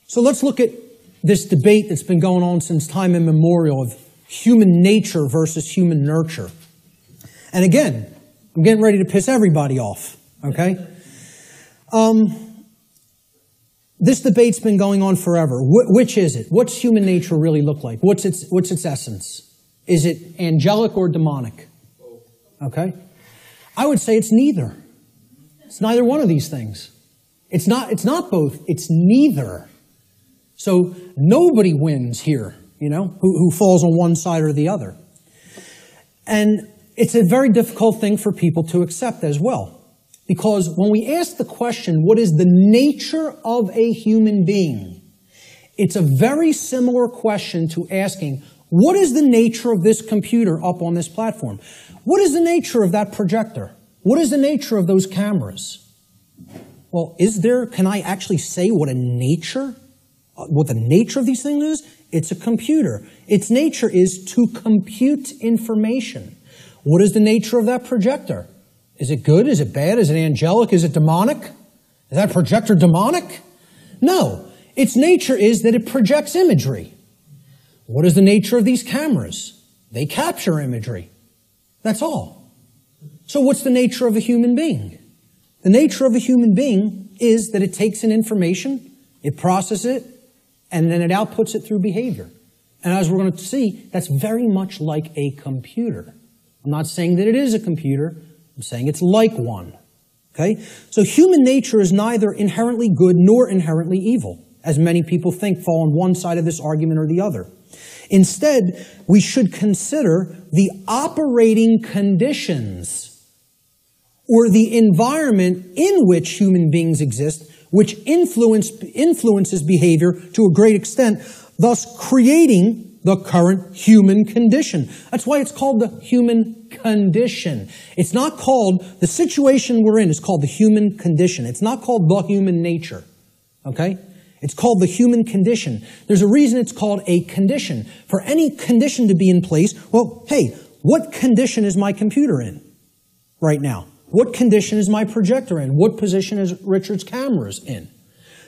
So let's look at this debate that's been going on since time immemorial of human nature versus human nurture. And again, I'm getting ready to piss everybody off, okay? This debate's been going on forever. Which is it? What's human nature really look like? What's its essence? Is it angelic or demonic? Okay? I would say it's neither. It's neither one of these things. It's not both. It's neither. So nobody wins here, you know, who falls on one side or the other. And it's a very difficult thing for people to accept as well. Because when we ask the question, what is the nature of a human being? It's a very similar question to asking, what is the nature of this computer up on this platform? What is the nature of that projector? What is the nature of those cameras? Well, can I actually say what the nature of these things is? It's a computer. Its nature is to compute information. What is the nature of that projector? Is it good? Is it bad? Is it angelic? Is it demonic? Is that projector demonic? No. Its nature is that it projects imagery. What is the nature of these cameras? They capture imagery. That's all. So what's the nature of a human being? The nature of a human being is that it takes in information, it processes it, and then it outputs it through behavior. And as we're going to see, that's very much like a computer. I'm not saying that it is a computer. I'm saying it's like one. Okay? So human nature is neither inherently good nor inherently evil, as many people think fall on one side of this argument or the other. Instead, we should consider the operating conditions or the environment in which human beings exist, which influences behavior to a great extent, thus creating the current human condition. That's why it's called the human condition. It's not called, the situation we're in is called the human condition. It's not called the human nature. Okay? It's called the human condition. There's a reason it's called a condition. For any condition to be in place, well, hey, what condition is my computer in right now? What condition is my projector in? What position is Richard's cameras in?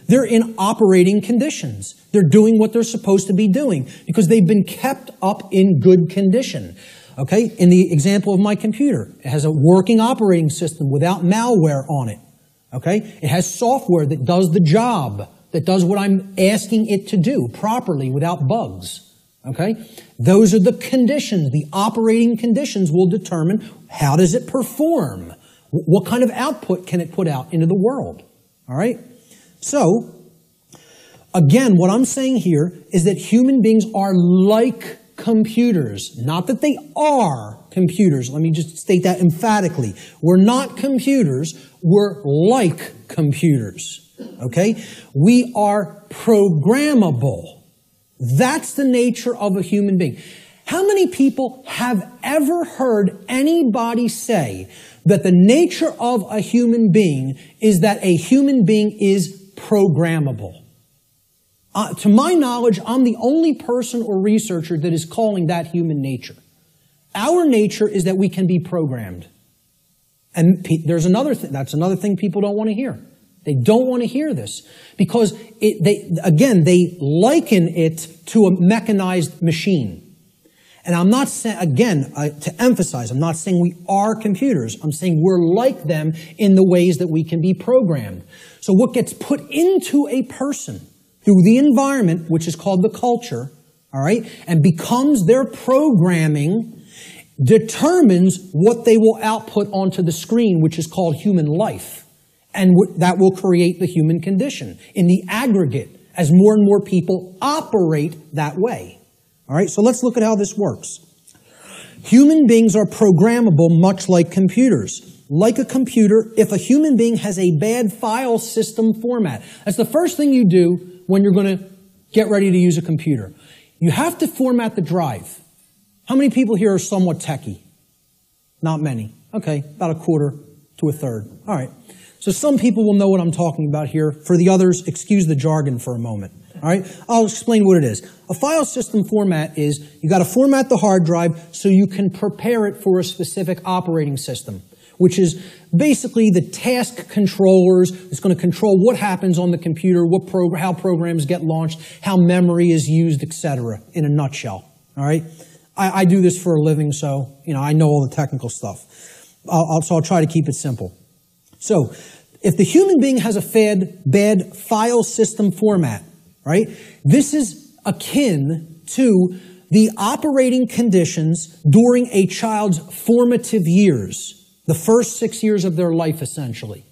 They're in operating conditions. They're doing what they're supposed to be doing because they've been kept up in good condition. Okay? In the example of my computer, it has a working operating system without malware on it. Okay? It has software that does the job, that does what I'm asking it to do properly without bugs. Okay? Those are the conditions. The operating conditions will determine how does it perform. What kind of output can it put out into the world? All right? So, again, what I'm saying here is that human beings are like computers. Not that they are computers. Let me just state that emphatically. We're not computers. We're like computers. Okay? We are programmable. That's the nature of a human being. How many people have ever heard anybody say that the nature of a human being is that a human being is programmable? To my knowledge, I'm the only person or researcher that is calling that human nature. Our nature is that we can be programmed. And there's another thing. That's another thing people don't want to hear. They don't want to hear this because they liken it to a mechanized machine. And I'm not saying, again, to emphasize, I'm not saying we are computers. I'm saying we're like them in the ways that we can be programmed. So what gets put into a person through the environment, which is called the culture, all right, and becomes their programming, determines what they will output onto the screen, which is called human life. And that will create the human condition in the aggregate as more and more people operate that way. All right, so let's look at how this works. Human beings are programmable much like computers. Like a computer, if a human being has a bad file system format, that's the first thing you do when you're going to get ready to use a computer. You have to format the drive. How many people here are somewhat techie? Not many. Okay, about a quarter to a third. All right. So some people will know what I'm talking about here. For the others, excuse the jargon for a moment. All right, I'll explain what it is. A file system format is you got to format the hard drive so you can prepare it for a specific operating system. which is basically the task controllers. It's going to control what happens on the computer, how programs get launched, how memory is used, etc. in a nutshell. All right? I do this for a living, so I know all the technical stuff. So I'll try to keep it simple. So, if the human being has a bad file system format, right, this is akin to the operating conditions during a child's formative years, the first 6 years of their life, essentially.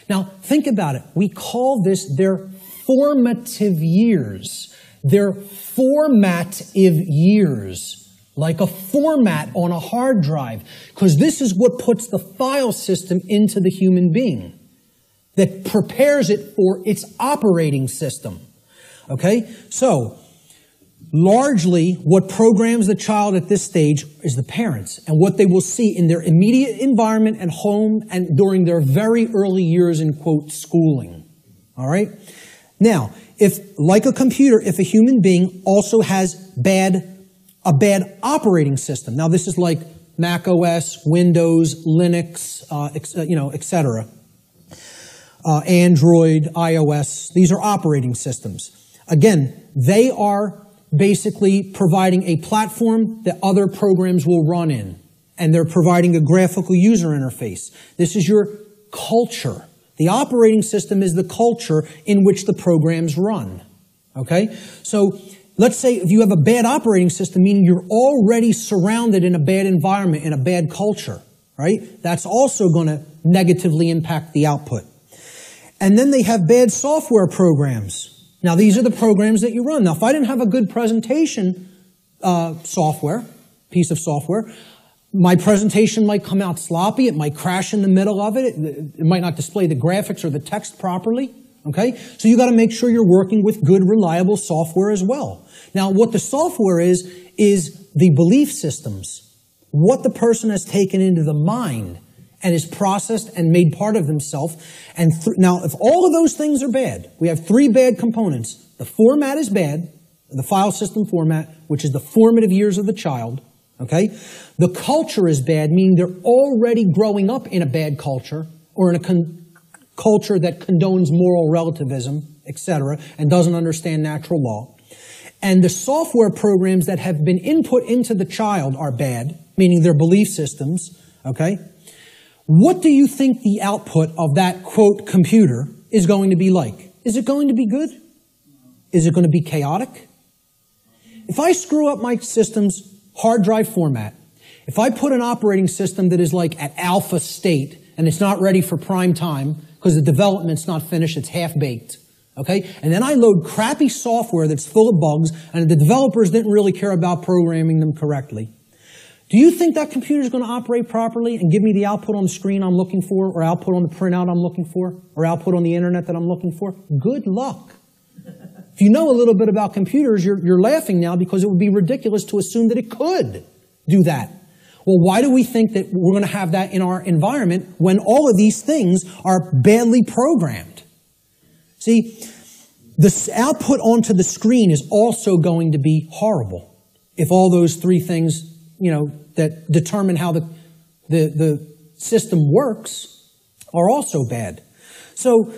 Now, think about it. We call this their formative years. Their formative years. Like a format on a hard drive, because this is what puts the file system into the human being, that prepares it for its operating system. Okay? So, largely, what programs the child at this stage is the parents, and what they will see in their immediate environment and home and during their very early years in, quote, schooling. All right? Now, like a computer, if a human being also has a bad operating system. Now, this is like Mac OS, Windows, Linux, etc. Android, iOS. These are operating systems. Again, they are basically providing a platform that other programs will run in. And they're providing a graphical user interface. This is your culture. The operating system is the culture in which the programs run. Okay? So, let's say if you have a bad operating system, meaning you're already surrounded in a bad environment, in a bad culture, right? That's also going to negatively impact the output. And then they have bad software programs. Now, these are the programs that you run. Now, if I didn't have a good presentation piece of software, my presentation might come out sloppy. It might crash in the middle of it. It might not display the graphics or the text properly. Okay? So you got to make sure you're working with good, reliable software as well. Now, what the software is the belief systems. What the person has taken into the mind and is processed and made part of themselves. And now, if all of those things are bad, we have three bad components. The format is bad, the file system format, which is the formative years of the child. Okay? The culture is bad, meaning they're already growing up in a bad culture or in a culture that condones moral relativism, etc., and doesn't understand natural law. And the software programs that have been input into the child are bad, meaning their belief systems, okay? What do you think the output of that, quote, computer is going to be like? Is it going to be good? Is it going to be chaotic? If I screw up my system's hard drive format, if I put an operating system that is like at alpha state and it's not ready for prime time, because the development's not finished, it's half-baked, okay? And then I load crappy software that's full of bugs, and the developers didn't really care about programming them correctly. Do you think that computer's going to operate properly and give me the output on the screen I'm looking for, or output on the printout I'm looking for, or output on the internet that I'm looking for? Good luck. If you know a little bit about computers, you're laughing now because it would be ridiculous to assume that it could do that. Well, why do we think that we're going to have that in our environment when all of these things are badly programmed? See, the output onto the screen is also going to be horrible if all those three things, that determine how the system works are also bad. So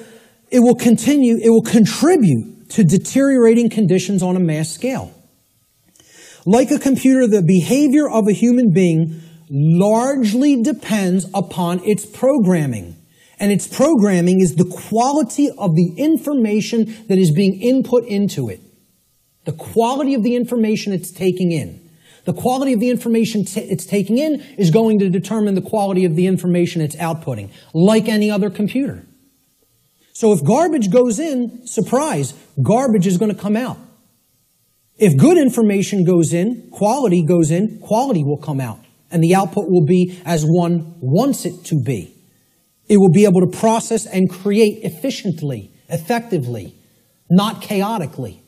it will contribute to deteriorating conditions on a mass scale. Like a computer, the behavior of a human being largely depends upon its programming. And its programming is the quality of the information that is being input into it. The quality of the information it's taking in. The quality of the information it's taking in is going to determine the quality of the information it's outputting, like any other computer. So if garbage goes in, surprise, garbage is going to come out. If good information goes in, quality will come out. And the output will be as one wants it to be. It will be able to process and create efficiently, effectively, not chaotically.